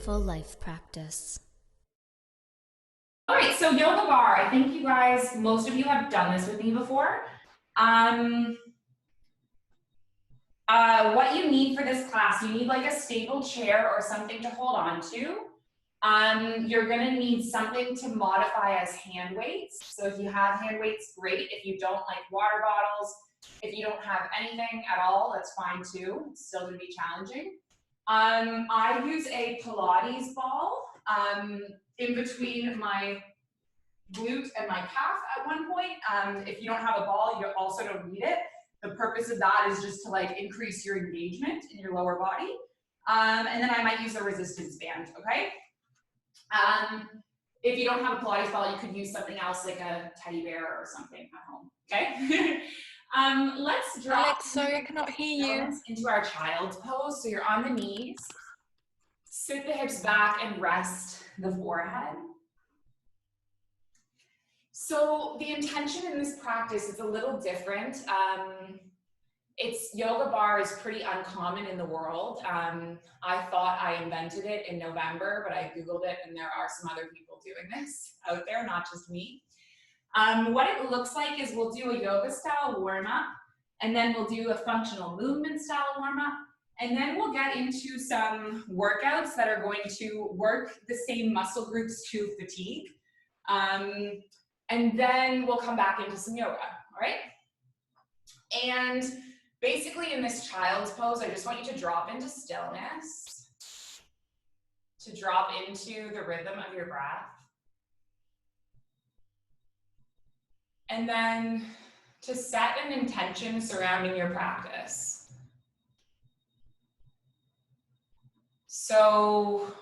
Mindful Life Practice. All right, so yoga bar. I think you guys, most of you have done this with me before. What you need for this class, you need like a stable chair or something to hold on to. You're gonna need something to modify as hand weights. So if you have hand weights, great. If you don't, like water bottles, if you don't have anything at all, that's fine too. It's still gonna be challenging. I use a Pilates ball in between my glute and my calf at one point. If you don't have a ball, you also don't need it. The purpose of that is just to like increase your engagement in your lower body. And then I might use a resistance band, okay? If you don't have a Pilates ball, you could use something else like a teddy bear or something at home, okay? Let's drop Alex, sorry, I cannot hear you. Into our child's pose. So you're on the knees, sit the hips back and rest the forehead. So the intention in this practice is a little different. Yoga bar is pretty uncommon in the world. I thought I invented it in November, but I Googled it and there are some other people doing this out there, not just me. What it looks like is we'll do a yoga style warm up, and then we'll do a functional movement style warm up, and then we'll get into some workouts that are going to work the same muscle groups to fatigue. And then we'll come back into some yoga, all right? And basically in this child's pose, I just want you to drop into stillness, to drop into the rhythm of your breath. And then to set an intention surrounding your practice. So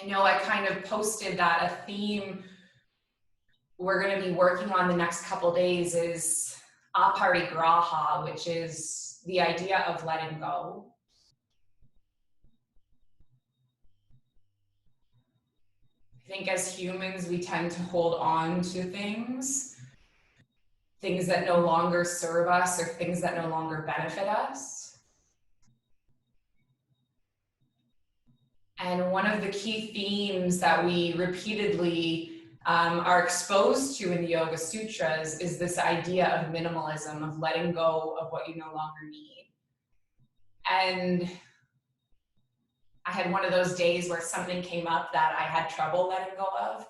I know I kind of posted that a theme we're going to be working on the next couple days is aparigraha, which is the idea of letting go. I think as humans, we tend to hold on to things that no longer serve us or things that no longer benefit us. And one of the key themes that we repeatedly are exposed to in the Yoga Sutras is this idea of minimalism, of letting go of what you no longer need. And I had one of those days where something came up that I had trouble letting go of.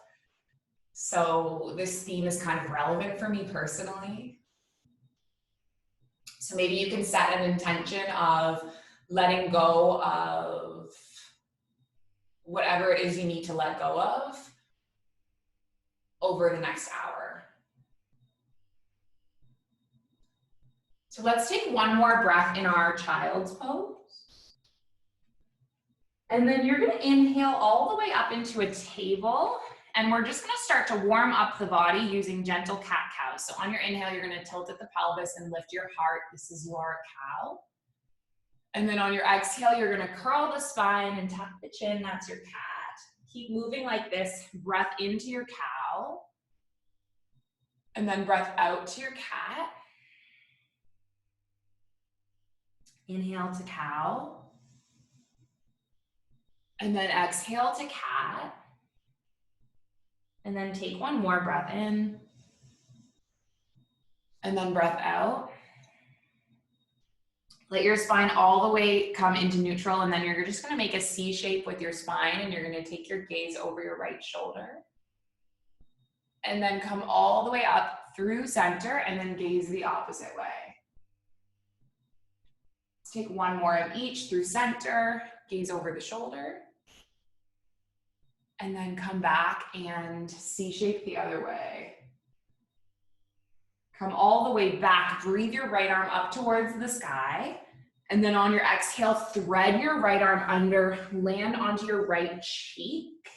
So this theme is kind of relevant for me personally. So maybe you can set an intention of letting go of whatever it is you need to let go of over the next hour. So let's take one more breath in our child's pose. And then you're gonna inhale all the way up into a table, and we're just gonna start to warm up the body using gentle cat-cow. So on your inhale, you're gonna tilt at the pelvis and lift your heart. This is your cow. And then on your exhale, you're gonna curl the spine and tuck the chin, that's your cat. Keep moving like this, breath into your cow. And then breath out to your cat. Inhale to cow. And then exhale to cat. And then take one more breath in. And then breath out. Let your spine all the way come into neutral, and then you're just gonna make a C shape with your spine, and you're gonna take your gaze over your right shoulder. And then come all the way up through center, and then gaze the opposite way. Let's take one more of each through center, gaze over the shoulder. And then come back and C-shape the other way. Come all the way back, breathe your right arm up towards the sky. And then on your exhale, thread your right arm under, land onto your right cheek.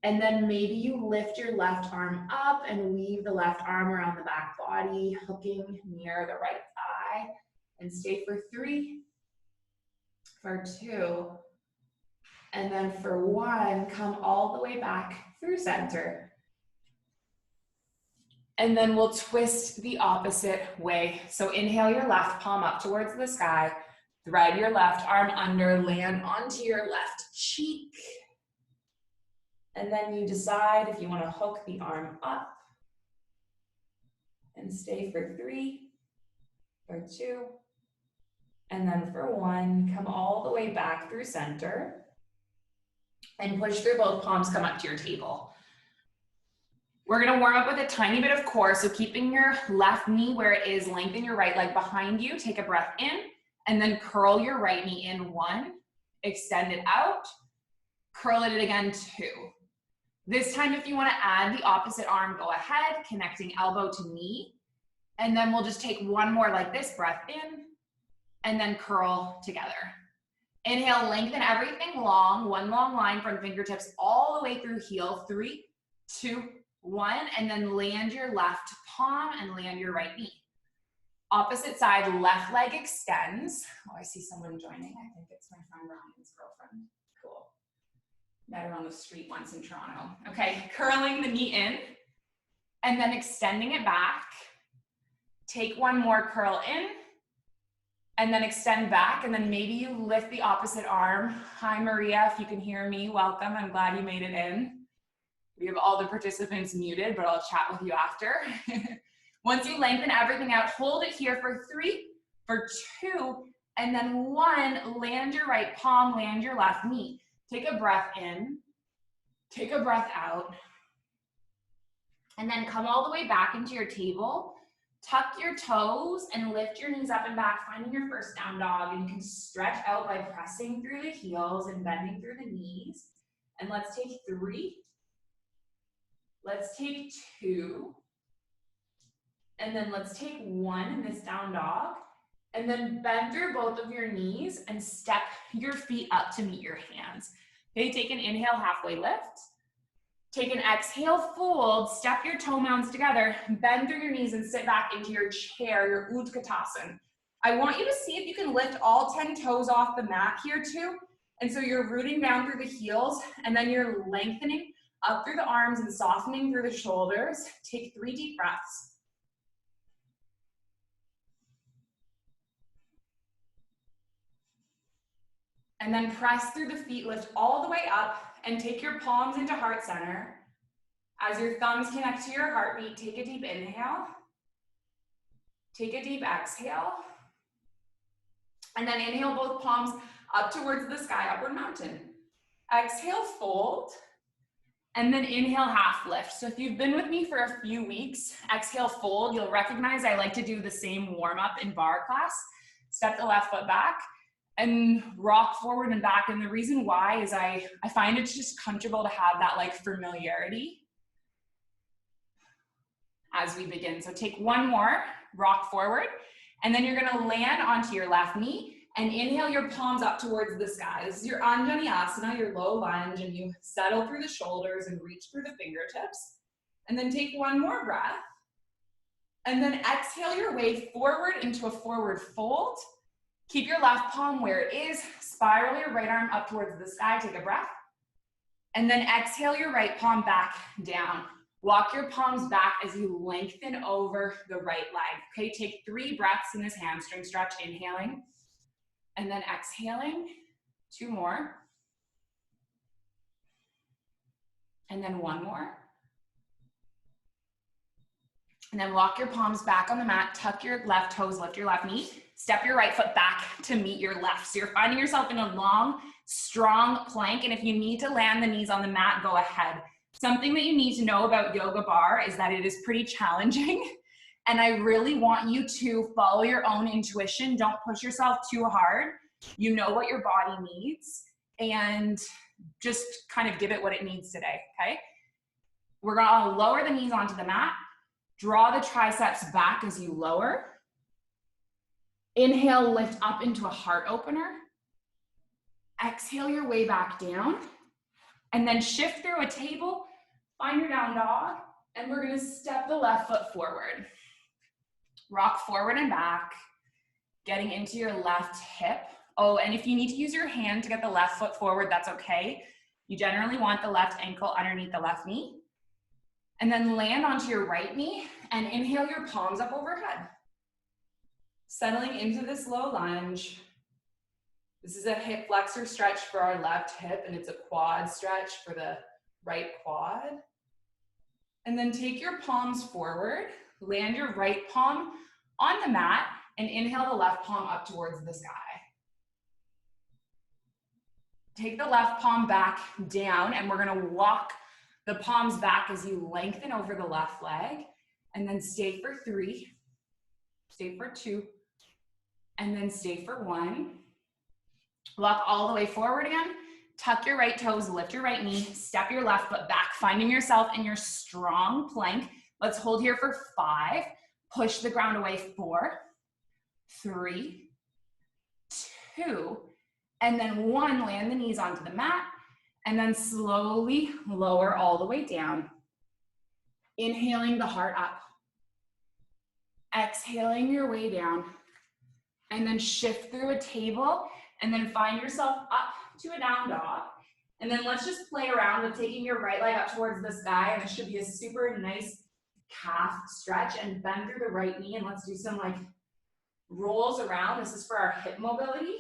And then maybe you lift your left arm up and weave the left arm around the back body, hooking near the right thigh. And stay for 3, for 2, and then for 1, come all the way back through center. And then we'll twist the opposite way. So inhale your left palm up towards the sky, Thread your left arm under, land onto your left cheek. And then you decide if you want to hook the arm up and stay for 3 or 2. And then for 1, come all the way back through center and push through both palms, come up to your table. We're gonna warm up with a tiny bit of core, so keeping your left knee where it is, lengthen your right leg behind you, take a breath in, and then curl your right knee in 1, extend it out, curl it again 2. This time, if you wanna add the opposite arm, go ahead, connecting elbow to knee, and then we'll just take 1 more like this, breath in, and then curl together. Inhale, lengthen everything long, 1 long line from fingertips all the way through heel, 3, 2, 1, and then land your left palm and land your right knee. Opposite side, left leg extends. Oh, I see someone joining. I think it's my friend Ryan's girlfriend. Cool. Met her on the street once in Toronto. Okay, curling the knee in and then extending it back. Take 1 more curl in and then extend back, and then maybe you lift the opposite arm. Hi, Maria, if you can hear me, welcome. I'm glad you made it in. We have all the participants muted, but I'll chat with you after. Once you lengthen everything out, hold it here for 3, for 2, and then 1, land your right palm, land your left knee. Take a breath in, take a breath out, and then come all the way back into your table. Tuck your toes and lift your knees up and back, finding your first down dog. And you can stretch out by pressing through the heels and bending through the knees. And let's take 3. Let's take 2. And then let's take 1 in this down dog. And then bend through both of your knees and step your feet up to meet your hands. Okay, take an inhale, halfway lift. Take an exhale, fold, step your toe mounds together, bend through your knees and sit back into your chair, your Utkatasana. I want you to see if you can lift all 10 toes off the mat here too. And so you're rooting down through the heels and then you're lengthening up through the arms and softening through the shoulders. Take 3 deep breaths. And then press through the feet, lift all the way up and take your palms into heart center. As your thumbs connect to your heartbeat, take a deep inhale. Take a deep exhale. And then inhale both palms up towards the sky, upward mountain. Exhale, fold. And then inhale, half lift. So if you've been with me for a few weeks, exhale, fold. You'll recognize I like to do the same warm up in bar class. Step the left foot back and rock forward and back. And the reason why is I find it's just comfortable to have that like familiarity as we begin. So take 1 more, rock forward, and then you're gonna land onto your left knee and inhale your palms up towards the sky. This is your Anjaneyasana, your low lunge, and you settle through the shoulders and reach through the fingertips. And then take 1 more breath. And then exhale your way forward into a forward fold. Keep your left palm where it is. Spiral your right arm up towards the sky. Take a breath. And then exhale your right palm back down. Walk your palms back as you lengthen over the right leg. Okay, take 3 breaths in this hamstring stretch. Inhaling and then exhaling. 2 more. And then 1 more. And then walk your palms back on the mat. Tuck your left toes, lift your left knee. Step your right foot back to meet your left. So you're finding yourself in a long, strong plank. And if you need to land the knees on the mat, go ahead. Something that you need to know about yoga bar is that it is pretty challenging. And I really want you to follow your own intuition. Don't push yourself too hard. You know what your body needs and just kind of give it what it needs today, okay? We're gonna lower the knees onto the mat. Draw the triceps back as you lower. Inhale, lift up into a heart opener. Exhale your way back down. And then shift through a table, find your down dog, and we're gonna step the left foot forward. Rock forward and back, getting into your left hip. Oh, and if you need to use your hand to get the left foot forward, that's okay. You generally want the left ankle underneath the left knee. And then land onto your right knee and inhale your palms up overhead. Settling into this low lunge. This is a hip flexor stretch for our left hip, and it's a quad stretch for the right quad. And then take your palms forward, land your right palm on the mat, and inhale the left palm up towards the sky. Take the left palm back down, and we're gonna walk the palms back as you lengthen over the left leg, and then stay for 3, stay for 2, and then stay for 1. Walk all the way forward again, tuck your right toes, lift your right knee, step your left foot back, finding yourself in your strong plank. Let's hold here for 5, push the ground away, 4, 3, 2, and then 1, land the knees onto the mat, and then slowly lower all the way down. Inhaling the heart up. Exhaling your way down. And then shift through a table, and then find yourself up to a down dog. And then let's just play around with taking your right leg up towards the sky, and this should be a super nice calf stretch, and bend through the right knee, and let's do some like rolls around. This is for our hip mobility.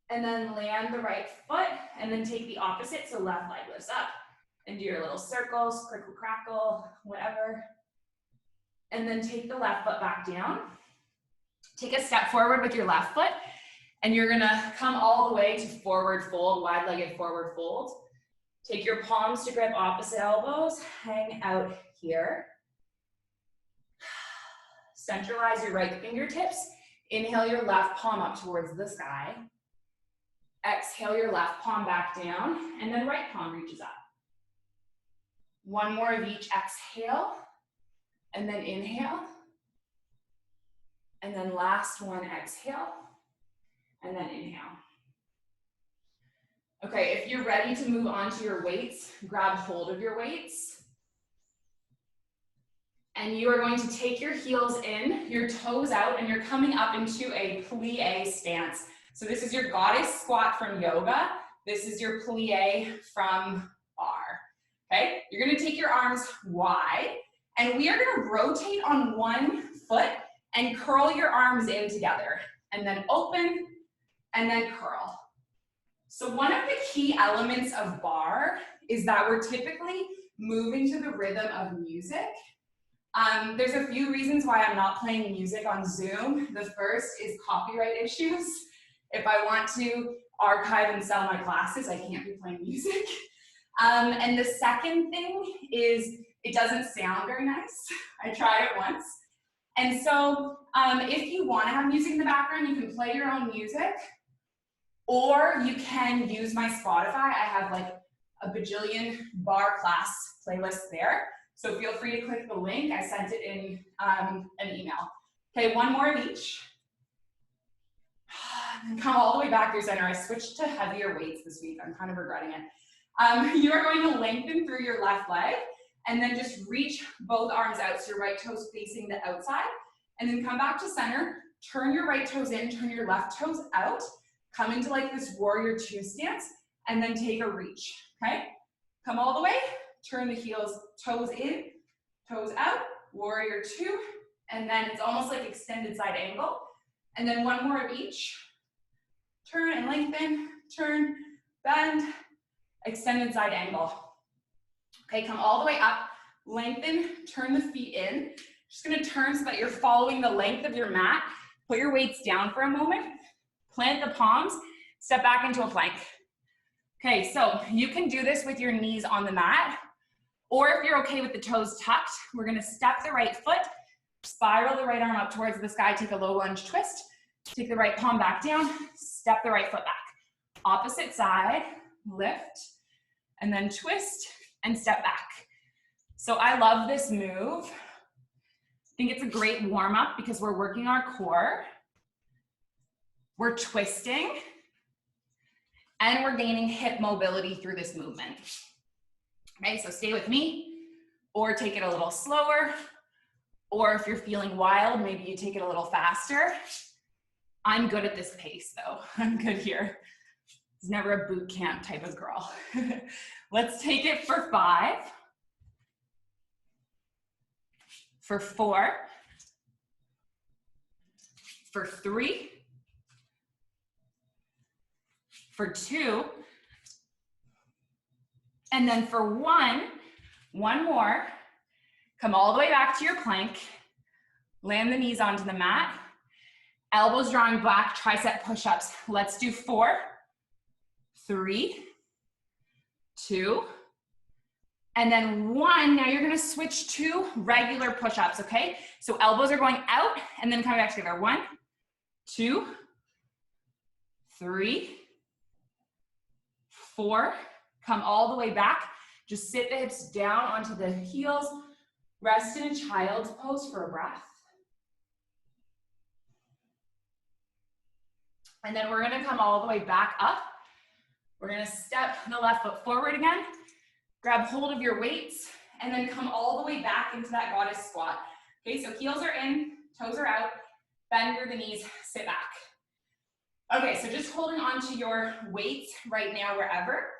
And then land the right foot, and then take the opposite, so left leg lifts up, and do your little circles, crickle crackle, whatever. And then take the left foot back down. Take a step forward with your left foot, and you're gonna come all the way to forward fold, wide-legged forward fold. Take your palms to grip opposite elbows, hang out here. Centralize your right fingertips. Inhale your left palm up towards the sky. Exhale your left palm back down, and then right palm reaches up. 1 more of each exhale, and then inhale. And then last one, exhale, and then inhale. Okay, if you're ready to move on to your weights, grab hold of your weights. And you are going to take your heels in, your toes out, and you're coming up into a plie stance. So this is your goddess squat from yoga. This is your plie from bar. Okay, you're gonna take your arms wide, and we are gonna rotate on one foot and curl your arms in together, and then open, and then curl. So one of the key elements of bar is that we're typically moving to the rhythm of music. There's a few reasons why I'm not playing music on Zoom. The first is copyright issues. If I want to archive and sell my classes, I can't be playing music. And the second thing is it doesn't sound very nice. I tried it once. And so if you want to have music in the background, you can play your own music, or you can use my Spotify. I have like a bajillion bar class playlists there. So feel free to click the link. I sent it in an email. Okay, 1 more of each. And come all the way back through center. I switched to heavier weights this week. I'm kind of regretting it. You are going to lengthen through your left leg, and then just reach both arms out, so your right toes facing the outside, and then come back to center, turn your right toes in, turn your left toes out, come into like this warrior 2 stance, and then take a reach, okay? Come all the way, turn the heels, toes in, toes out, warrior 2, and then it's almost like extended side angle, and then 1 more of each. Turn and lengthen, turn, bend, extended side angle. Okay, come all the way up, lengthen, turn the feet in. Just gonna turn so that you're following the length of your mat. Put your weights down for a moment, plant the palms, step back into a plank. Okay, so you can do this with your knees on the mat, or if you're okay with the toes tucked, we're gonna step the right foot, spiral the right arm up towards the sky, take a low lunge twist, take the right palm back down, step the right foot back. Opposite side, lift, and then twist and step back. So I love this move. I think it's a great warm up because we're working our core, we're twisting, and we're gaining hip mobility through this movement. Okay, so stay with me, or take it a little slower, or if you're feeling wild, maybe you take it a little faster. I'm good at this pace though. I'm good here. It's never a boot camp type of girl. Let's take it for 5, for 4, for 3, for 2, and then for 1 more, come all the way back to your plank, land the knees onto the mat, elbows drawing back, tricep push-ups. Let's do 4, 3, 2, and then 1. Now you're gonna switch to regular push-ups, okay? So elbows are going out and then coming back together. 1, 2, 3, 4, come all the way back. Just sit the hips down onto the heels. Rest in a child's pose for a breath. And then we're gonna come all the way back up. We're gonna step the left foot forward again, grab hold of your weights, and then come all the way back into that goddess squat. Okay, so heels are in, toes are out, bend through the knees, sit back. Okay, so just holding on to your weights right now wherever.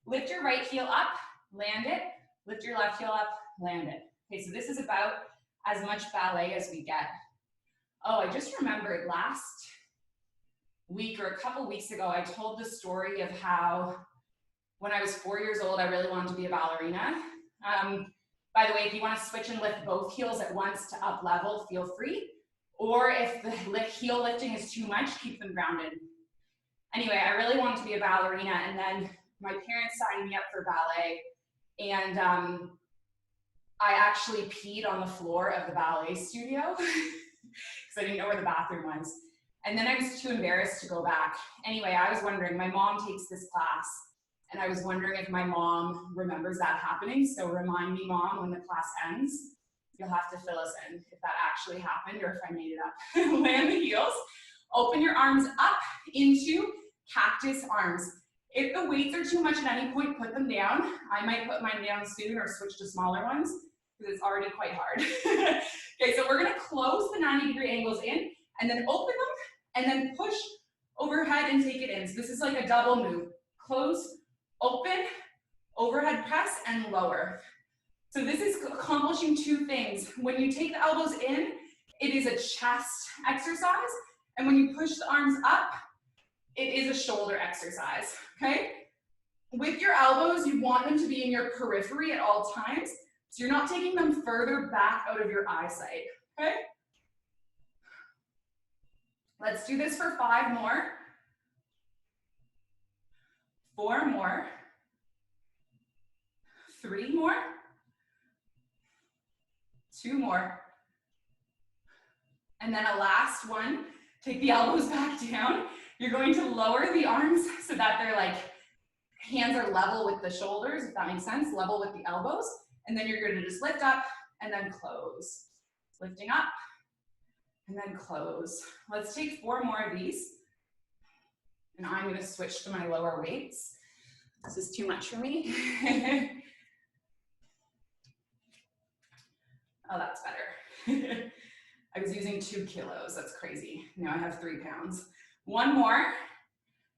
Lift your right heel up, land it. Lift your left heel up, land it. Okay, so this is about as much ballet as we get. Oh, I just remembered last week or a couple weeks ago, I told the story of how when I was 4 years old, I really wanted to be a ballerina. By the way, if you want to switch and lift both heels at once to up level, feel free. Or if the heel lifting is too much, keep them grounded. Anyway, I really wanted to be a ballerina, and then my parents signed me up for ballet, and I actually peed on the floor of the ballet studio because I didn't know where the bathroom was. And then I was too embarrassed to go back. Anyway, I was wondering, my mom takes this class, and I was wondering if my mom remembers that happening. So remind me, Mom, when the class ends, you'll have to fill us in if that actually happened or if I made it up. Land the heels, open your arms up into cactus arms. If the weights are too much at any point, put them down. I might put mine down soon or switch to smaller ones because it's already quite hard. Okay, so we're gonna close the 90-degree angles in and then open them and then push overhead and take it in. So this is like a double move. Close, open, overhead press, and lower. So this is accomplishing 2 things. When you take the elbows in, it is a chest exercise. And when you push the arms up, it is a shoulder exercise, okay? With your elbows, you want them to be in your periphery at all times. So you're not taking them further back out of your eyesight, okay? Let's do this for 5 more. 4 more. 3 more. 2 more. And then a last one. Take the elbows back down. You're going to lower the arms so that they're like, hands are level with the shoulders, if that makes sense, level with the elbows. And then you're gonna just lift up and then close. Lifting up and then close. Let's take 4 more of these. And I'm gonna switch to my lower weights. This is too much for me. Oh, that's better. I was using 2 kilos, that's crazy. Now I have 3 pounds. 1 more,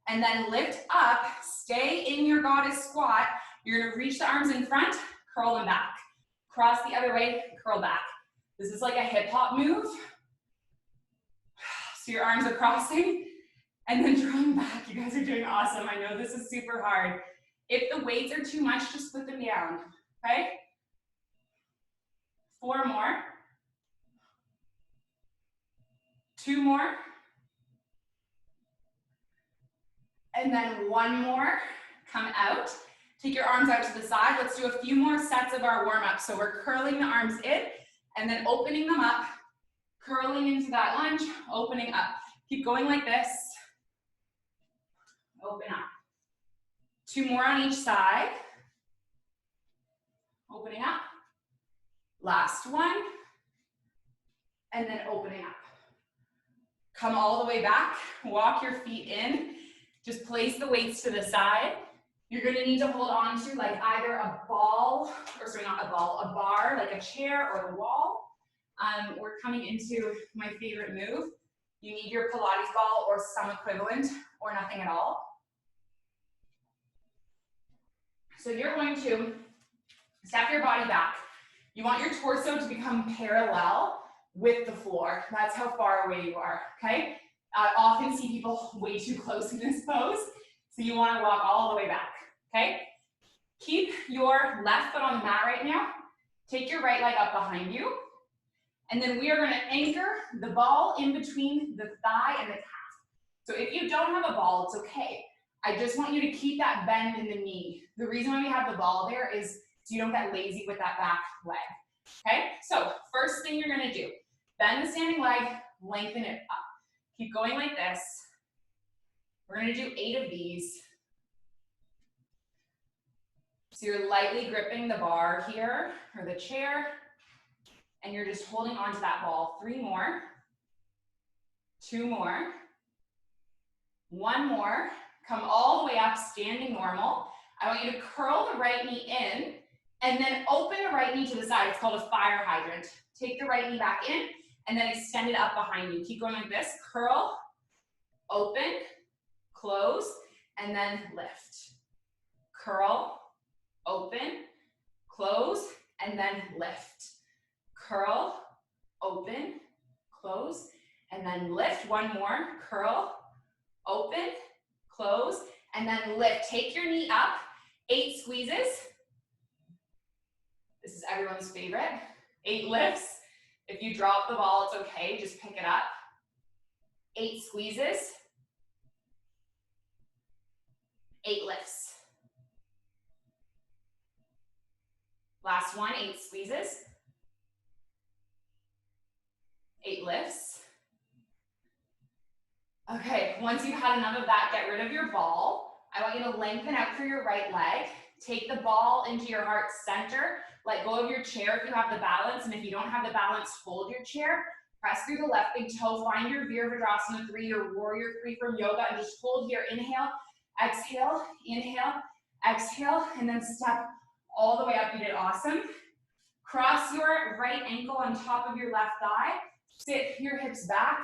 and then lift up, stay in your goddess squat. You're gonna reach the arms in front, curl them back. Cross the other way, curl back. This is like a hip hop move. So your arms are crossing, and then drawing back. You guys are doing awesome. I know this is super hard. If the weights are too much, just put them down, okay? 4 more. 2 more. And then 1 more, come out. Take your arms out to the side. Let's do a few more sets of our warm-up. So we're curling the arms in and then opening them up, curling into that lunge, opening up. Keep going like this. Open up. 2 more on each side. Opening up. Last one. And then opening up. Come all the way back. Walk your feet in. Just place the weights to the side. You're gonna need to hold on to like either a ball, or sorry, not a ball, a bar, like a chair or the wall. We're coming into my favorite move. You need your Pilates ball or some equivalent or nothing at all. So you're going to step your body back. You want your torso to become parallel with the floor. That's how far away you are, okay? I often see people way too close in this pose. So you want to walk all the way back, okay? Keep your left foot on the mat right now. Take your right leg up behind you. And then we are going to anchor the ball in between the thigh and the calf. So if you don't have a ball, it's okay. I just want you to keep that bend in the knee. The reason why we have the ball there is so you don't get lazy with that back leg. Okay, so first thing you're going to do, bend the standing leg, lengthen it up. Keep going like this. We're going to do 8 of these. So you're lightly gripping the bar here, or the chair, and you're just holding onto that ball. 3 more, 2 more, 1 more. Come all the way up, standing normal. I want you to curl the right knee in, and then open the right knee to the side. It's called a fire hydrant. Take the right knee back in, and then extend it up behind you. Keep going like this. Curl, open, close, and then lift. Curl, open, close, and then lift. Curl, open, close, and then lift. 1 more. Curl, open, close, and then lift. Take your knee up. 8 squeezes. This is everyone's favorite. 8 lifts. If you drop the ball, it's okay. Just pick it up. 8 squeezes. 8 lifts. Last one, 8 squeezes. 8 lifts. Okay, once you've had enough of that, get rid of your ball. I want you to lengthen out through your right leg. Take the ball into your heart center. Let go of your chair if you have the balance, and if you don't have the balance, hold your chair. Press through the left big toe. Find your Virabhadrasana 3, your Warrior 3 from yoga, and just hold here. Inhale, exhale, exhale, and then step all the way up. You did awesome. Cross your right ankle on top of your left thigh. Sit your hips back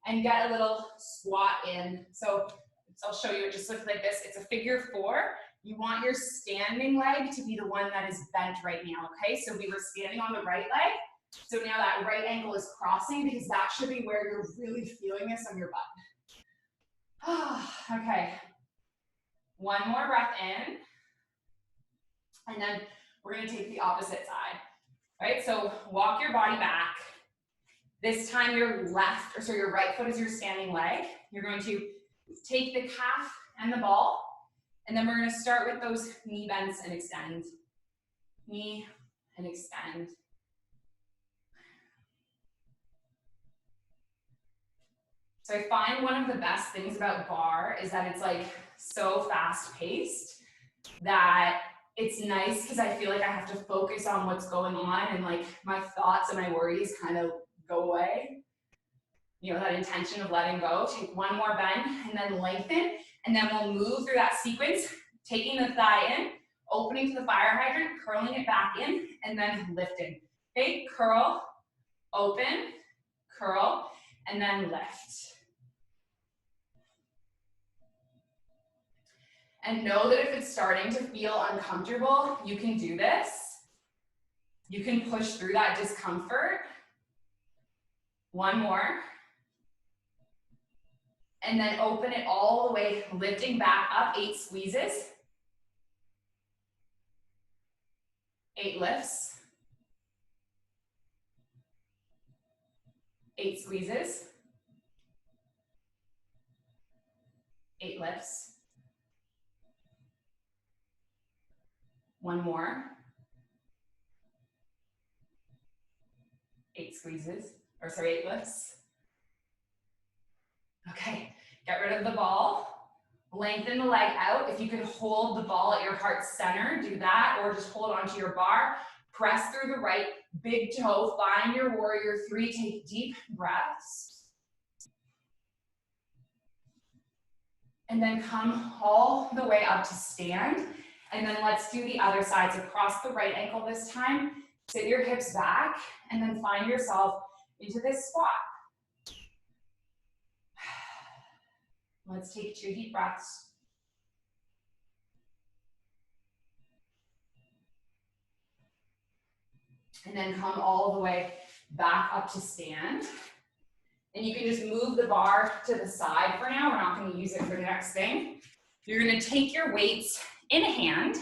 and get a little squat in. So I'll show you, it just looks like this. It's a figure 4. You want your standing leg to be the one that is bent right now, okay? So we were standing on the right leg. So now that right ankle is crossing because that should be where you're really feeling this on your butt. Okay. 1 more breath in. And then we're gonna take the opposite side, right? So walk your body back. This time your left, or so your right foot is your standing leg. You're going to take the calf and the ball, and then we're going to start with those knee bends and extend. Knee and extend. So I find one of the best things about barre is that it's like so fast paced that it's nice because I feel like I have to focus on what's going on and like my thoughts and my worries kind of go away. You know, that intention of letting go. Take 1 more bend and then lengthen, and then we'll move through that sequence, taking the thigh in, opening to the fire hydrant, curling it back in, and then lifting. Okay, curl, open, curl, and then lift. And know that if it's starting to feel uncomfortable, you can do this. You can push through that discomfort. 1 more. And then open it all the way, lifting back up, 8 squeezes. 8 lifts. 8 squeezes. 8 lifts. 1 more. 8 squeezes, or sorry, 8 lifts. Okay, get rid of the ball. Lengthen the leg out. If you can hold the ball at your heart center, do that, or just hold onto your bar. Press through the right big toe. Find your Warrior 3. Take deep breaths. And then come all the way up to stand. And then let's do the other side. So cross the right ankle this time. Sit your hips back, and then find yourself into this squat. Let's take 2 deep breaths. And then come all the way back up to stand. And you can just move the bar to the side for now. We're not going to use it for the next thing. You're gonna take your weights in hand,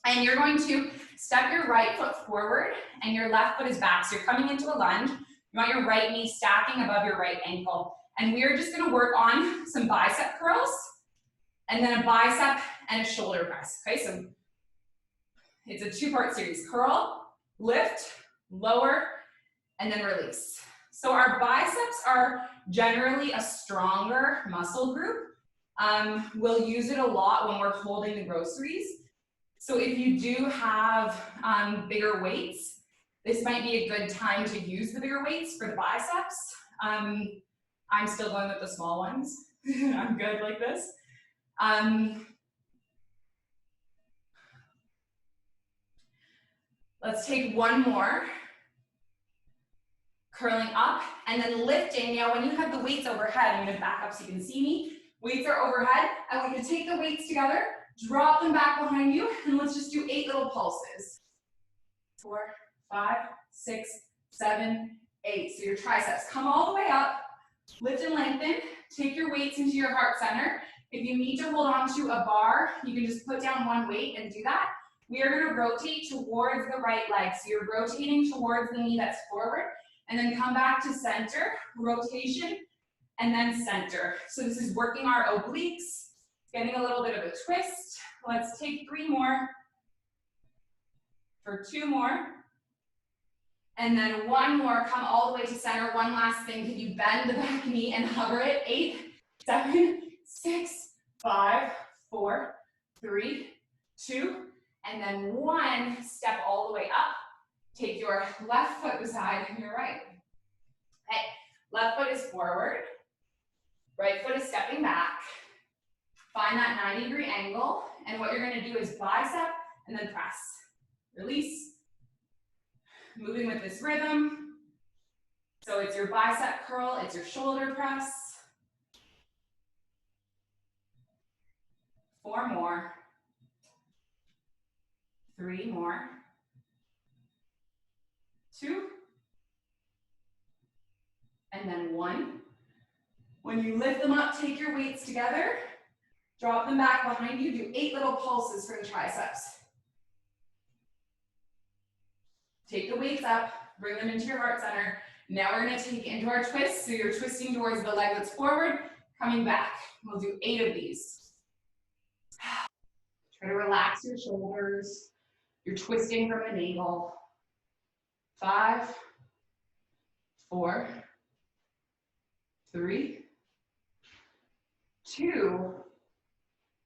and you're going to step your right foot forward, and your left foot is back. So you're coming into a lunge. You want your right knee stacking above your right ankle. And we're just gonna work on some bicep curls, and then a bicep and a shoulder press, okay? So it's a two-part series. Curl, lift, lower, and then release. So our biceps are generally a stronger muscle group. We'll use it a lot when we're holding the groceries. So if you do have bigger weights, this might be a good time to use the bigger weights for the biceps. I'm still going with the small ones. I'm good like this. Let's take one more. Curling up and then lifting. Now when you have the weights overhead, I'm gonna back up so you can see me. Weights are overhead. I want you to take the weights together, drop them back behind you, and let's just do 8 little pulses. 4, 5, 6, 7, 8. So your triceps come all the way up, lift and lengthen. Take your weights into your heart center. If you need to hold on to a bar, you can just put down one weight and do that. We are gonna rotate towards the right leg. So you're rotating towards the knee that's forward, and then come back to center, rotation, and then center. So this is working our obliques, getting a little bit of a twist. Let's take 3 more, for 2 more, and then 1 more, come all the way to center. One last thing, can you bend the back knee and hover it? 8, 7, 6, 5, 4, 3, 2, and then 1, step all the way up. Take your left foot beside your right. Okay, left foot is forward, right foot is stepping back. Find that 90-degree angle, and what you're gonna do is bicep and then press. Release, moving with this rhythm. So it's your bicep curl, it's your shoulder press. 4 more. 3 more. 2, and then 1. When you lift them up, take your weights together, drop them back behind you, do 8 little pulses for the triceps. Take the weights up, bring them into your heart center. Now we're gonna take it into our twist, so you're twisting towards the leg that's forward, coming back. We'll do 8 of these. Try to relax your shoulders. You're twisting from the navel. 5, 4, 3, 2,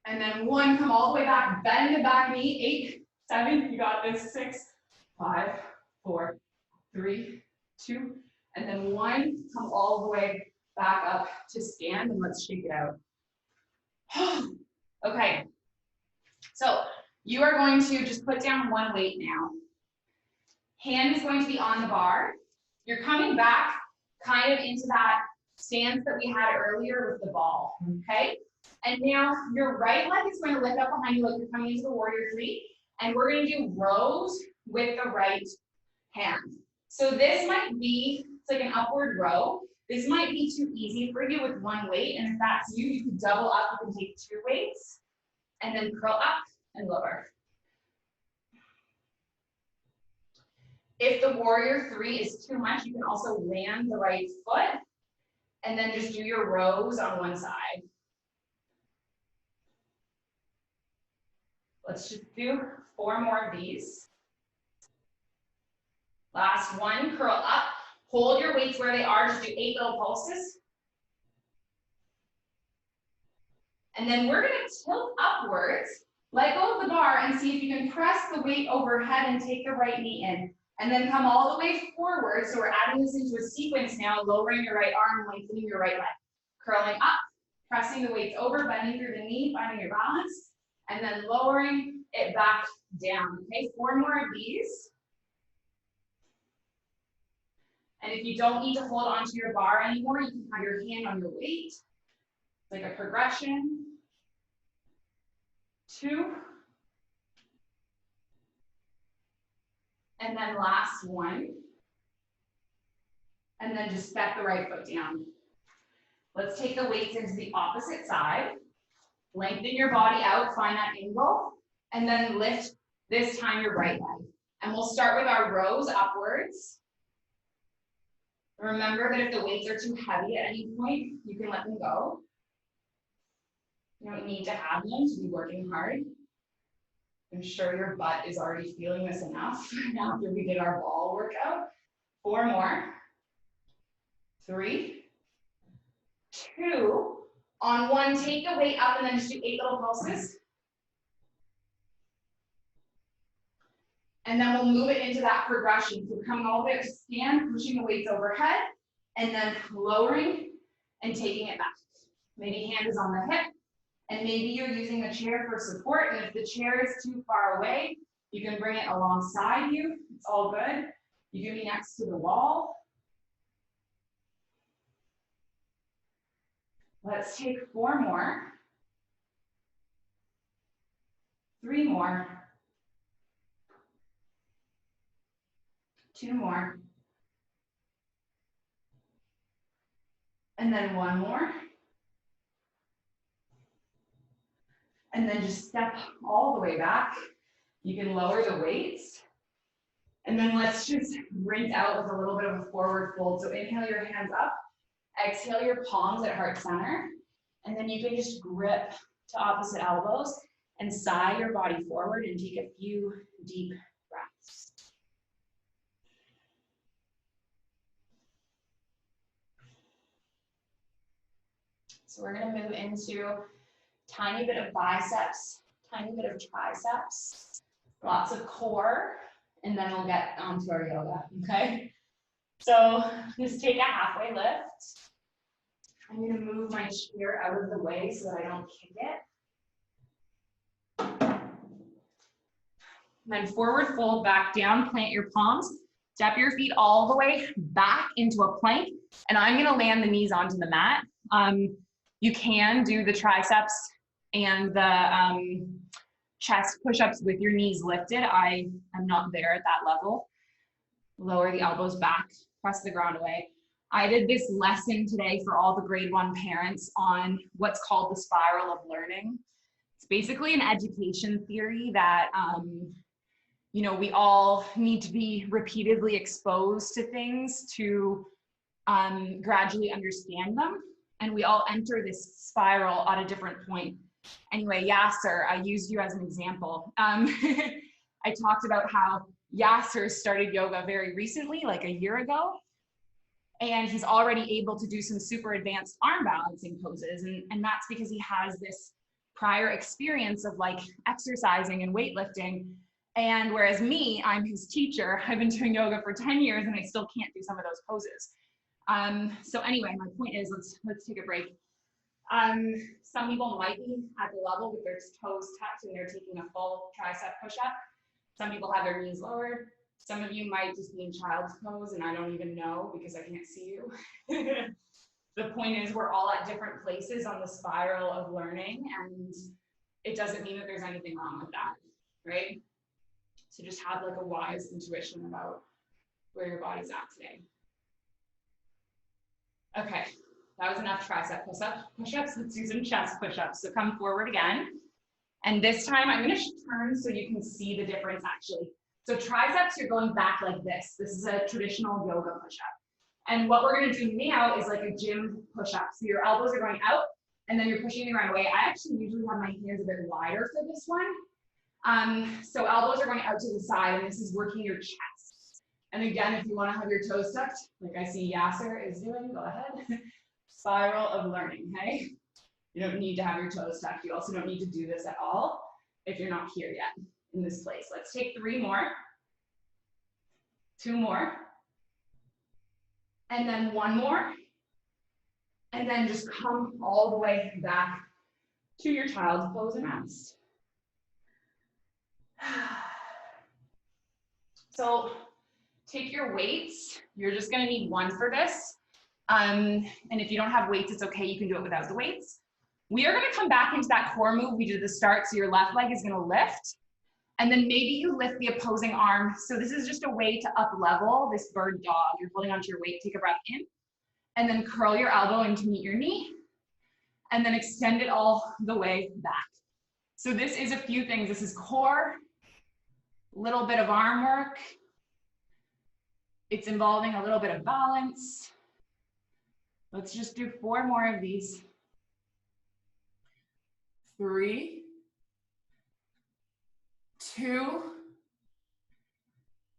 and then 1. Come all the way back, bend the back knee. 8, 7, you got this. 6, 5, 4, 3, 2, and then 1. Come all the way back up to stand, and let's shake it out. Okay, so you are going to just put down 1 weight now. Hand is going to be on the bar. You're coming back kind of into that stance that we had earlier with the ball, okay? And now your right leg is going to lift up behind you like you're coming into the warrior 3, and we're going to do rows with the right hand. So this might be, it's like an upward row. This might be too easy for you with 1 weight, and if that's you, you can double up, you can take 2 weights, and then curl up and lower. If the warrior 3 is too much, you can also land the right foot and then just do your rows on one side. Let's just do 4 more of these. Last 1, curl up. Hold your weights where they are, just do 8 little pulses. And then we're gonna tilt upwards, let go of the bar, and see if you can press the weight overhead and take the right knee in. And then come all the way forward. So we're adding this into a sequence now, lowering your right arm, lengthening your right leg. Curling up, pressing the weights over, bending through the knee, finding your balance, and then lowering it back down. Okay, 4 more of these. And if you don't need to hold onto your bar anymore, you can have your hand on your weight. It's like a progression. 2. And then last 1. And then just step the right foot down. Let's take the weights into the opposite side. Lengthen your body out, find that angle, and then lift this time your right leg. And we'll start with our rows upwards. Remember that if the weights are too heavy at any point, you can let them go. You don't need to have them to be working hard. I'm sure your butt is already feeling this enough after we did our ball workout. 4 more. 3, 2, on 1, take the weight up and then just do 8 little pulses. And then we'll move it into that progression. So coming all the way up to stand, pushing the weights overhead, and then lowering and taking it back. Maybe hand is on the hip, and maybe you're using the chair for support, and if the chair is too far away, you can bring it alongside you. It's all good. You can be next to the wall. Let's take 4 more. 3 more. 2 more. And then 1 more. And then just step all the way back. You can lower the weights. And then let's just rinse out with a little bit of a forward fold. So inhale your hands up. Exhale your palms at heart center. And then you can just grip to opposite elbows and sigh your body forward and take a few deep breaths. So we're going to move into tiny bit of biceps, tiny bit of triceps, lots of core, and then we'll get onto our yoga, okay? So just take a halfway lift. I'm going to move my chair out of the way so that I don't kick it. Then forward fold back down, plant your palms, step your feet all the way back into a plank, and I'm going to land the knees onto the mat. You can do the triceps and the chest push-ups with your knees lifted. I am not there at that level. Lower the elbows back, press the ground away. I did this lesson today for all the grade 1 parents on what's called the spiral of learning. It's basically an education theory that you know, we all need to be repeatedly exposed to things to gradually understand them. And we all enter this spiral at a different point. Anyway, Yasser, I used you as an example. I talked about how Yasser started yoga very recently, like a year ago. And he's already able to do some super advanced arm balancing poses. And that's because he has this prior experience of like exercising and weightlifting. And whereas me, I'm his teacher, I've been doing yoga for 10 years and I still can't do some of those poses. So anyway, my point is, let's take a break. Some people might be at the level with their toes tucked and they're taking a full tricep push-up. Some people have their knees lowered. Some of you might just be in child's pose and I don't even know because I can't see you. The point is we're all at different places on the spiral of learning, and it doesn't mean that there's anything wrong with that, right? So just have like a wise intuition about where your body's at today. Okay, that was enough tricep push-ups. Let's do some chest push-ups. So come forward again. And this time I'm gonna turn so you can see the difference actually. So triceps, you're going back like this. This is a traditional yoga push-up. And what we're gonna do now is like a gym push-up. So your elbows are going out and then you're pushing the ground away. I actually usually have my hands a bit wider for this one. So elbows are going out to the side and this is working your chest. And again, if you wanna have your toes tucked, like I see Yasser is doing, go ahead. Spiral of learning, okay? You don't need to have your toes tucked. You also don't need to do this at all if you're not here yet in this place. Let's take 3 more, 2 more, and then 1 more, and then just come all the way back to your child's pose and rest. So take your weights. You're just gonna need 1 for this. And if you don't have weights, it's okay. You can do it without the weights. We are gonna come back into that core move we did at the start. So your left leg is gonna lift. And then maybe you lift the opposing arm. So this is just a way to up level this bird dog. You're holding onto your weight, take a breath in, and then curl your elbow in to meet your knee. and then extend it all the way back. So this is a few things. This is core, little bit of arm work. It's involving a little bit of balance. Let's just do 4 more of these. 3, 2,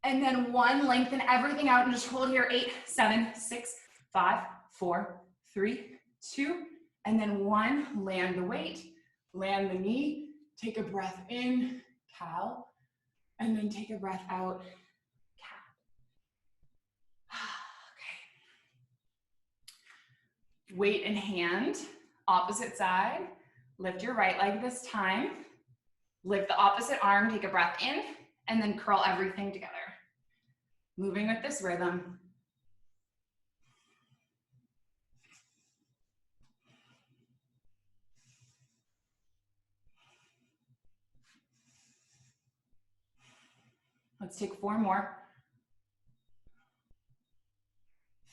and then 1. Lengthen everything out and just hold here. 8, 7, 6, 5, 4, 3, 2, and then 1. Land the weight, land the knee. Take a breath in, cow, and then take a breath out, cat. Okay. Weight in hand, opposite side. Lift your right leg this time. Lift the opposite arm, take a breath in, and then curl everything together. Moving with this rhythm. Let's take 4 more.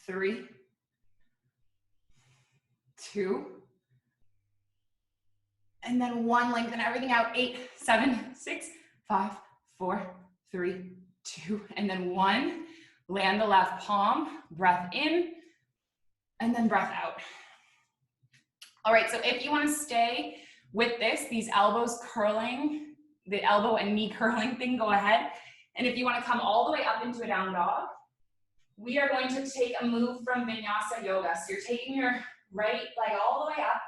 3, 2, and then 1. Lengthen everything out. 8, 7, 6, 5, 4, 3, 2, and then 1. Land the left palm, breath in, and then breath out. All right, so if you want to stay with this, these elbows curling, the elbow and knee curling thing, go ahead. And if you want to come all the way up into a down dog, we are going to take a move from Vinyasa Yoga. So you're taking your right leg all the way up.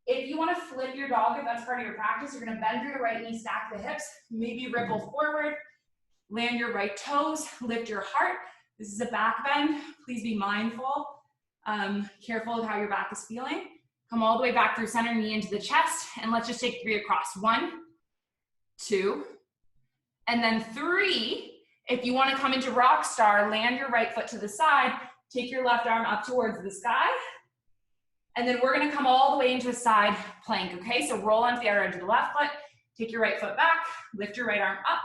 If you want to flip your dog, if that's part of your practice, you're going to bend through your right knee, stack the hips, maybe ripple forward, land your right toes, lift your heart. This is a back bend. Please be mindful, careful of how your back is feeling. Come all the way back through center, knee into the chest, and let's just take 3 across. 1, 2, and then 3. If you want to come into rock star, land your right foot to the side, take your left arm up towards the sky, and then we're going to come all the way into a side plank, okay? So roll onto the outer edge of the left foot, take your right foot back, lift your right arm up.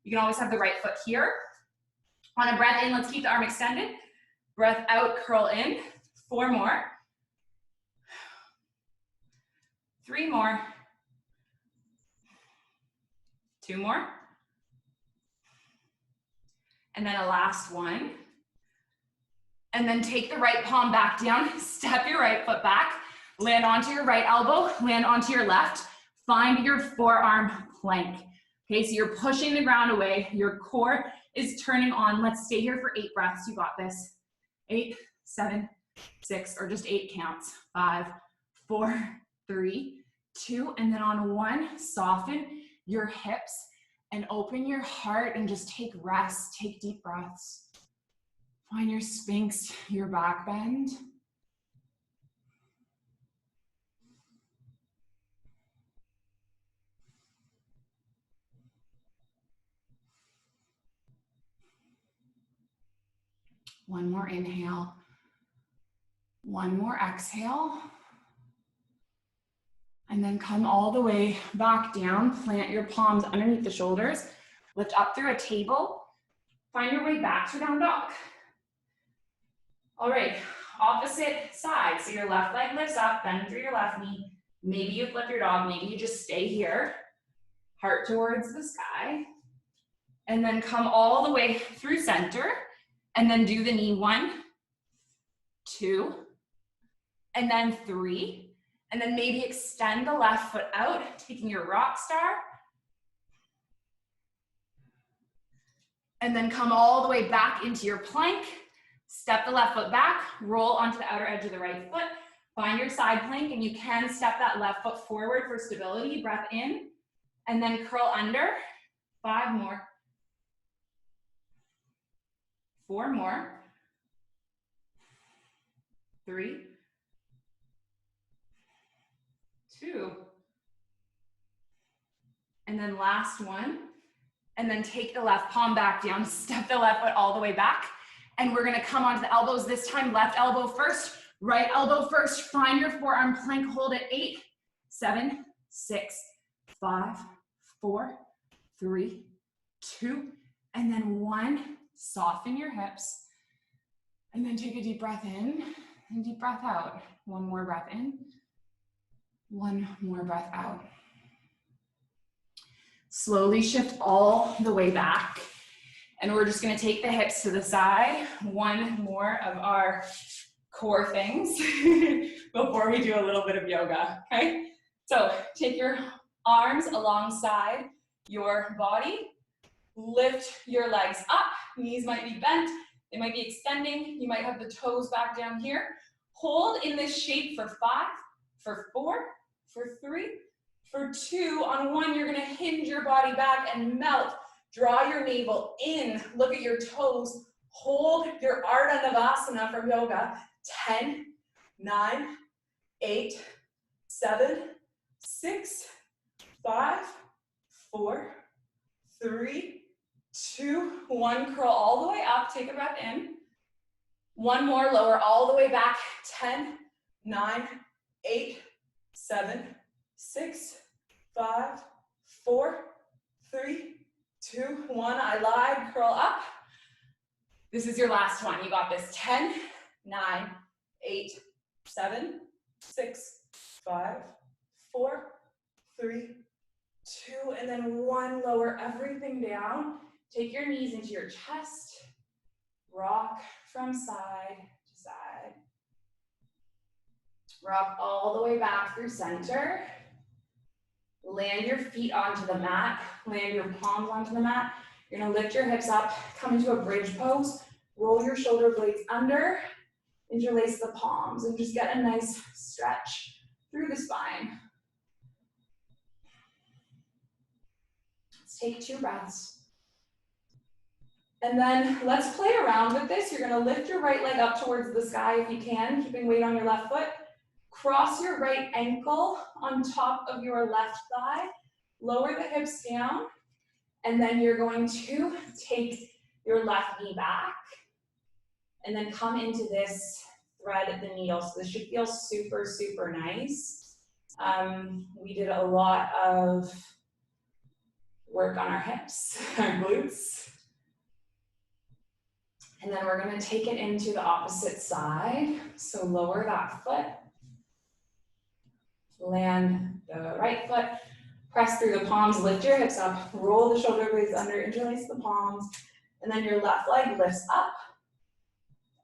You can always have the right foot here. On a breath in, let's keep the arm extended. Breath out, curl in. 4 more. 3 more. 2 more. And then a last one. And then take the right palm back down, step your right foot back, land onto your right elbow, land onto your left, find your forearm plank. Okay, so you're pushing the ground away, your core is turning on. Let's stay here for 8 breaths, you got this. 8, 7, 6, or just 8 counts. 5, 4, 3, 2, and then on 1, soften your hips and open your heart and just take rest, take deep breaths. Find your sphinx, your back bend. One more inhale. One more exhale. And then come all the way back down. Plant your palms underneath the shoulders. Lift up through a table. Find your way back to down dog. All right, opposite side. So your left leg lifts up, bend through your left knee. Maybe you flip your dog, maybe you just stay here. Heart towards the sky. And then come all the way through center. And then do the knee. 1, 2, and then 3. And then maybe extend the left foot out, taking your rock star. And then come all the way back into your plank. Step the left foot back, roll onto the outer edge of the right foot. Find your side plank, and you can step that left foot forward for stability. Breath in, and then curl under. 5 more. 4 more. 3, 2, and then last one. And then take the left palm back down, step the left foot all the way back. And we're gonna come onto the elbows this time. Left elbow first, right elbow first. Find your forearm plank, hold it. 8, 7, 6, 5, 4, 3, 2, and then 1. Soften your hips. And then take a deep breath in and deep breath out. 1 more breath in One more breath out. Slowly shift all the way back. And we're just gonna take the hips to the side. One more of our core things before we do a little bit of yoga, okay? So take your arms alongside your body. Lift your legs up. Knees might be bent. They might be extending. You might have the toes back down here. Hold in this shape for 5, for 4, for 3, for 2. On 1, you're gonna hinge your body back and melt. Draw your navel in. Look at your toes. Hold your Ardha Navasana from yoga. 10, 9, 8, 7, 6, 5, 4, 3, 2, 1. Curl all the way up. Take a breath in. One more. Lower all the way back. 10, 9, 8, 7, 6, 5, 4, 3, 2, 1. I lied. Curl up. This is your last one. You got this. 10, 9, 8, 7, 6, 5, 4, 3, 2, and then 1. Lower everything down. Take your knees into your chest. Rock from side to side. Rock all the way back through center. Land your feet onto the mat. Land your palms onto the mat. You're gonna lift your hips up, come into a bridge pose. Roll your shoulder blades under. Interlace the palms and just get a nice stretch through the spine. Let's take 2 breaths. And then let's play around with this. You're gonna lift your right leg up towards the sky if you can, keeping weight on your left foot. Cross your right ankle on top of your left thigh. Lower the hips down. And then you're going to take your left knee back. And then come into this thread the needle. So this should feel super, super nice. We did a lot of work on our hips, our glutes. And then we're gonna take it into the opposite side. So lower that foot. Land the right foot. Press through the palms, lift your hips up, roll the shoulder blades under, interlace the palms, and then your left leg lifts up.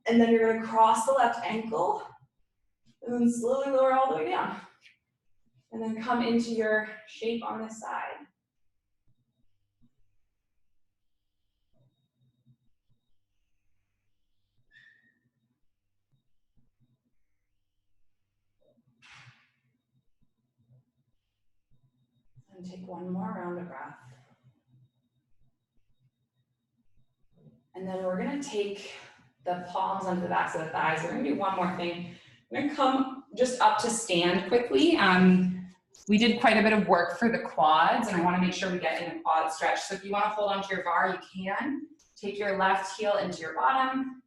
And then you're gonna cross the left ankle, and then slowly lower all the way down. And then come into your shape on this side. And take one more round of breath. And then we're gonna take the palms onto the backs of the thighs. We're gonna do one more thing. I'm gonna come just up to stand quickly. We did quite a bit of work for the quads, and I wanna make sure we get in a quad stretch. So if you wanna hold onto your bar, you can. Take your left heel into your bottom,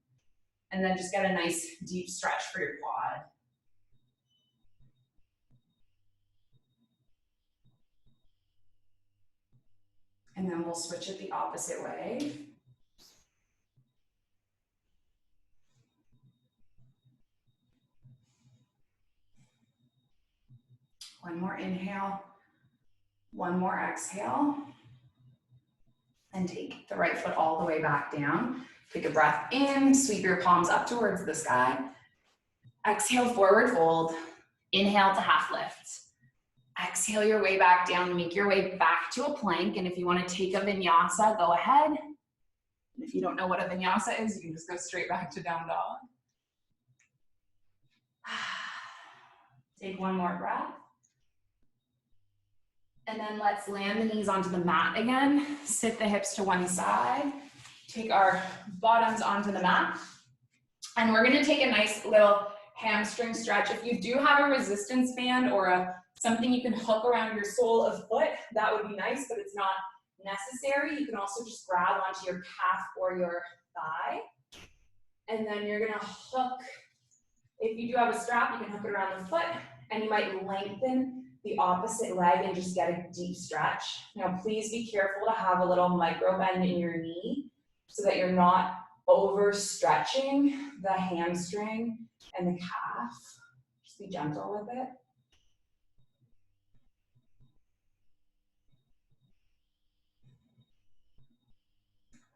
and then just get a nice deep stretch for your quad. And then we'll switch it the opposite way. One more inhale, one more exhale. And take the right foot all the way back down. Take a breath in, sweep your palms up towards the sky. Exhale, forward fold. Inhale to half lift. Exhale your way back down, make your way back to a plank. And if you want to take a vinyasa, go ahead. And if you don't know what a vinyasa is, you can just go straight back to down dog. Take one more breath. And then let's land the knees onto the mat again. Sit the hips to one side. Take our bottoms onto the mat. And we're gonna take a nice little hamstring stretch. If you do have a resistance band or something you can hook around your sole of foot, that would be nice, but it's not necessary. You can also just grab onto your calf or your thigh. And then you're gonna hook, if you do have a strap, you can hook it around the foot, and you might lengthen the opposite leg and just get a deep stretch. Now, please be careful to have a little micro bend in your knee so that you're not overstretching the hamstring and the calf. Just be gentle with it.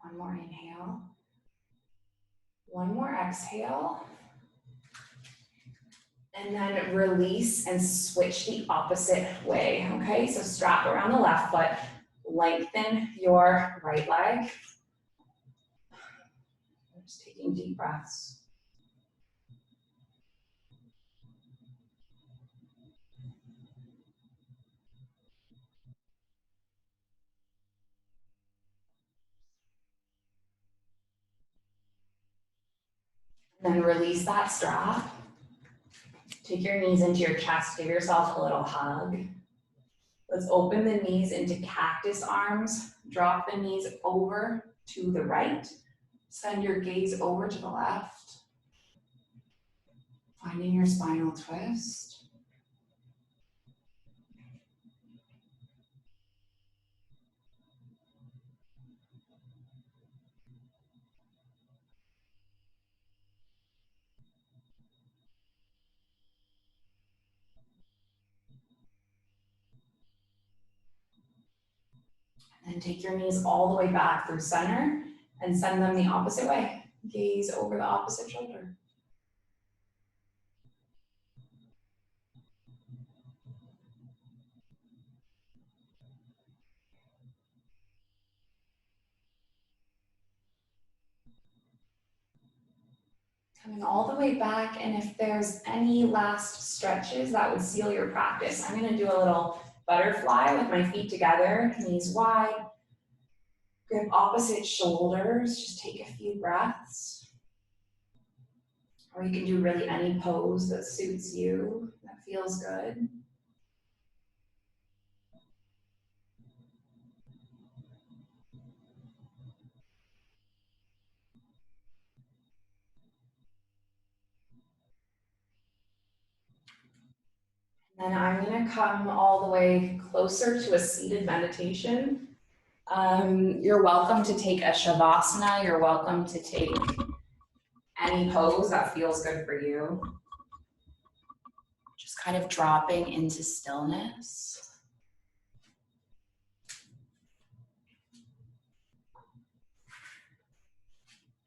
One more inhale. One more exhale. And then release and switch the opposite way, okay? So strap around the left foot, lengthen your right leg. Just taking deep breaths. Then release that strap. Take your knees into your chest, give yourself a little hug. Let's open the knees into cactus arms. Drop the knees over to the right. Send your gaze over to the left. Finding your spinal twist. And take your knees all the way back through center and send them the opposite way. Gaze over the opposite shoulder. Coming all the way back, and if there's any last stretches that would seal your practice, I'm gonna do a little butterfly with my feet together, knees wide. Grip opposite shoulders, just take a few breaths. Or you can do really any pose that suits you, that feels good. And I'm gonna come all the way closer to a seated meditation. You're welcome to take a savasana. You're welcome to take any pose that feels good for you. Just kind of dropping into stillness.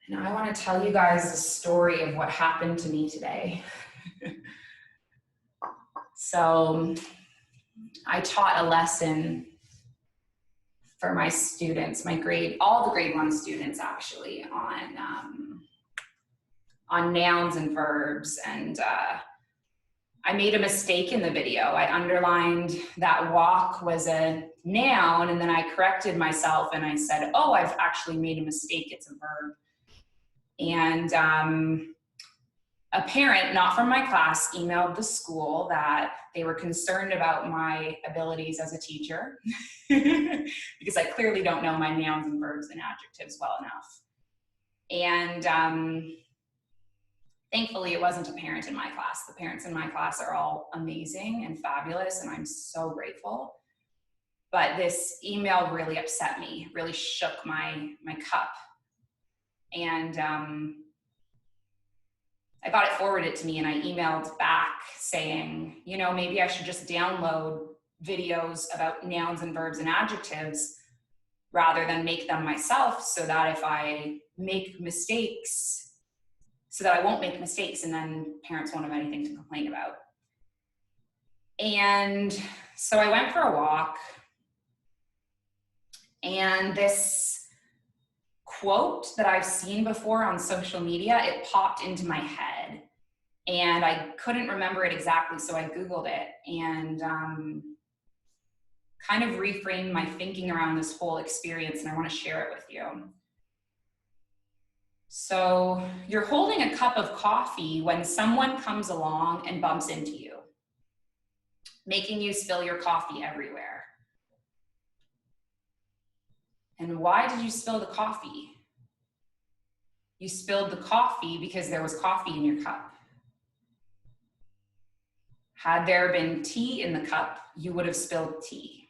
And I want to tell you guys the story of what happened to me today. So I taught a lesson for my students, all the grade 1 students actually, on nouns and verbs. And I made a mistake in the video. I underlined that walk was a noun, and then I corrected myself and I said, oh, I've actually made a mistake, it's a verb. And a parent, not from my class, emailed the school that they were concerned about my abilities as a teacher because I clearly don't know my nouns and verbs and adjectives well enough. And thankfully, it wasn't a parent in my class. The parents in my class are all amazing and fabulous, and I'm so grateful. But this email really upset me, really shook my cup. And I got it forwarded to me, and I emailed back saying, you know, maybe I should just download videos about nouns and verbs and adjectives rather than make them myself, so that if I make mistakes, so that I won't make mistakes and then parents won't have anything to complain about. And so I went for a walk, and this quote that I've seen before on social media, it popped into my head, and I couldn't remember it exactly, so I Googled it and kind of reframed my thinking around this whole experience, and I want to share it with you. So you're holding a cup of coffee when someone comes along and bumps into you, making you spill your coffee everywhere. And why did you spill the coffee? You spilled the coffee because there was coffee in your cup. Had there been tea in the cup, you would have spilled tea.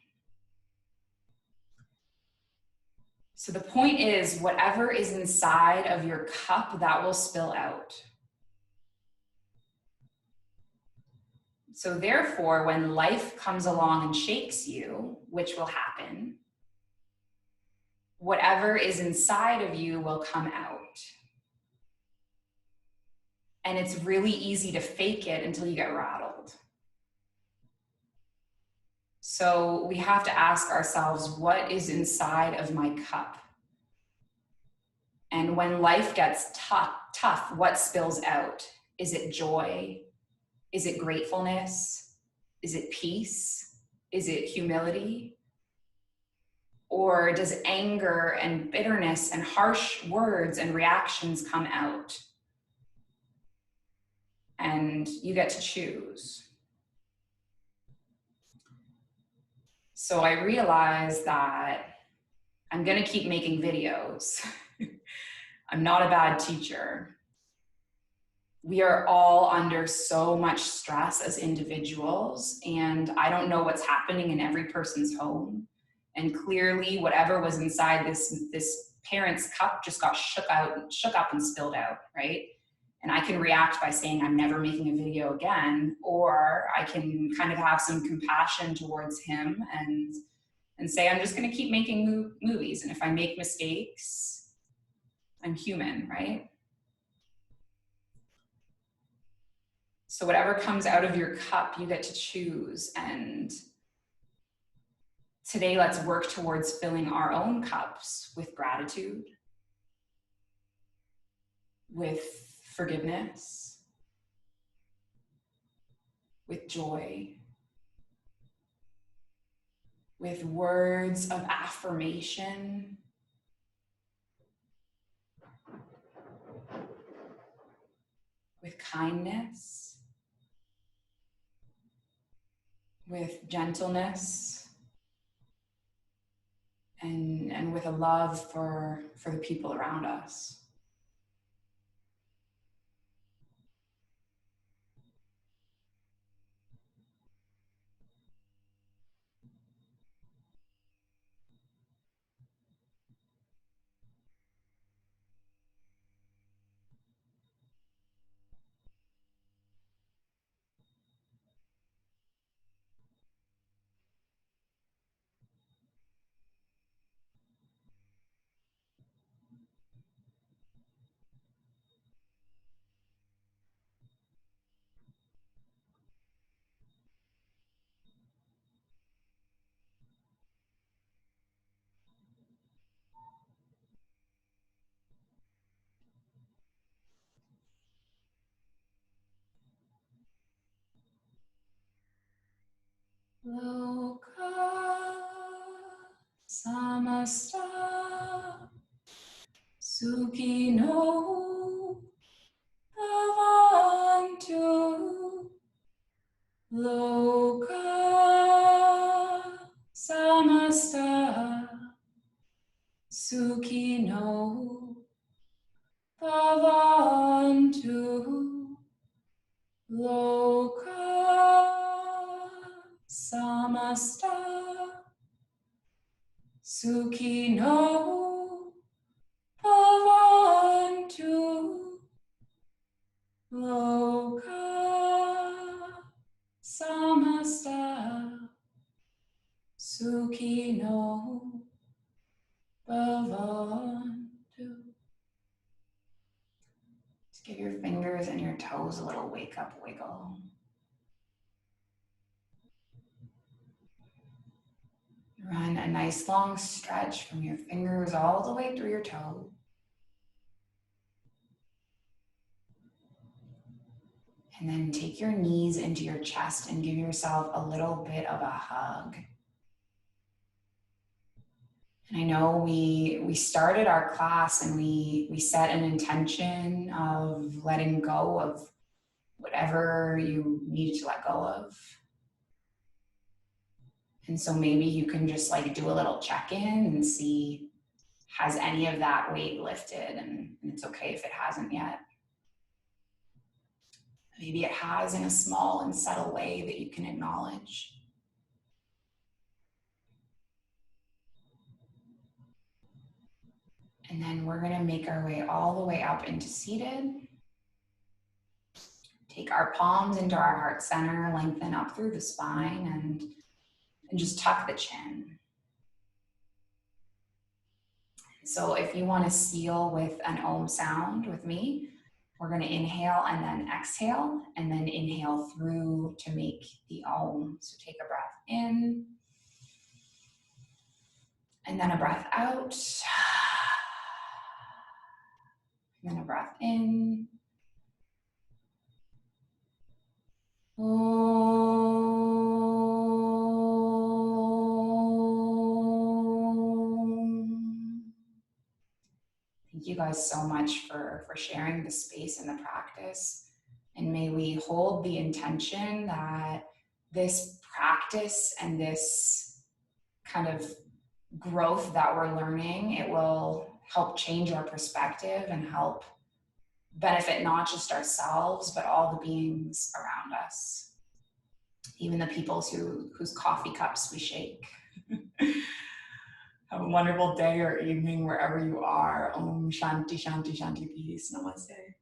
So the point is, whatever is inside of your cup, that will spill out. So therefore, when life comes along and shakes you, which will happen, whatever is inside of you will come out. And it's really easy to fake it until you get rattled. So we have to ask ourselves, what is inside of my cup? And when life gets tough, what spills out? Is it joy? Is it gratefulness? Is it peace? Is it humility? Or does anger and bitterness and harsh words and reactions come out? And you get to choose. So I realized that I'm gonna keep making videos. I'm not a bad teacher. We are all under so much stress as individuals, and I don't know what's happening in every person's home. And clearly whatever was inside this parent's cup just got shook up and spilled out, right? And I can react by saying I'm never making a video again, or I can kind of have some compassion towards him and say I'm just going to keep making movies, and if I make mistakes, I'm human, right? So whatever comes out of your cup, you get to choose. And today, let's work towards filling our own cups with gratitude, with forgiveness, with joy, with words of affirmation, with kindness, with gentleness, and with a love for the people around us. Loka samasta sukino bhavantu. Loka samasta sukino bhavantu. Loka samasta sukino bhavantu. Loka samasta sukino bhavantu. Just give your fingers and your toes a little wake up wiggle. Run a nice long stretch from your fingers all the way through your toe. And then take your knees into your chest and give yourself a little bit of a hug. And I know we started our class and we set an intention of letting go of whatever you needed to let go of. And so maybe you can just like do a little check-in and see, has any of that weight lifted? And it's okay if it hasn't yet. Maybe it has in a small and subtle way that you can acknowledge. And then we're going to make our way all the way up into seated. Take our palms into our heart center, lengthen up through the spine, and just tuck the chin. So if you want to seal with an Om sound with me, we're going to inhale and then exhale, and then inhale through to make the Om. So take a breath in, and then a breath out, and then a breath in. Thank you guys so much for sharing the space and the practice. And may we hold the intention that this practice and this kind of growth that we're learning, it will help change our perspective and help benefit not just ourselves, but all the beings around us, even the people whose coffee cups we shake. Have a wonderful day or evening wherever you are. Om Shanti, Shanti, Shanti, peace. Namaste.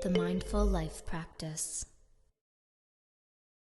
The Mindful Life Practice.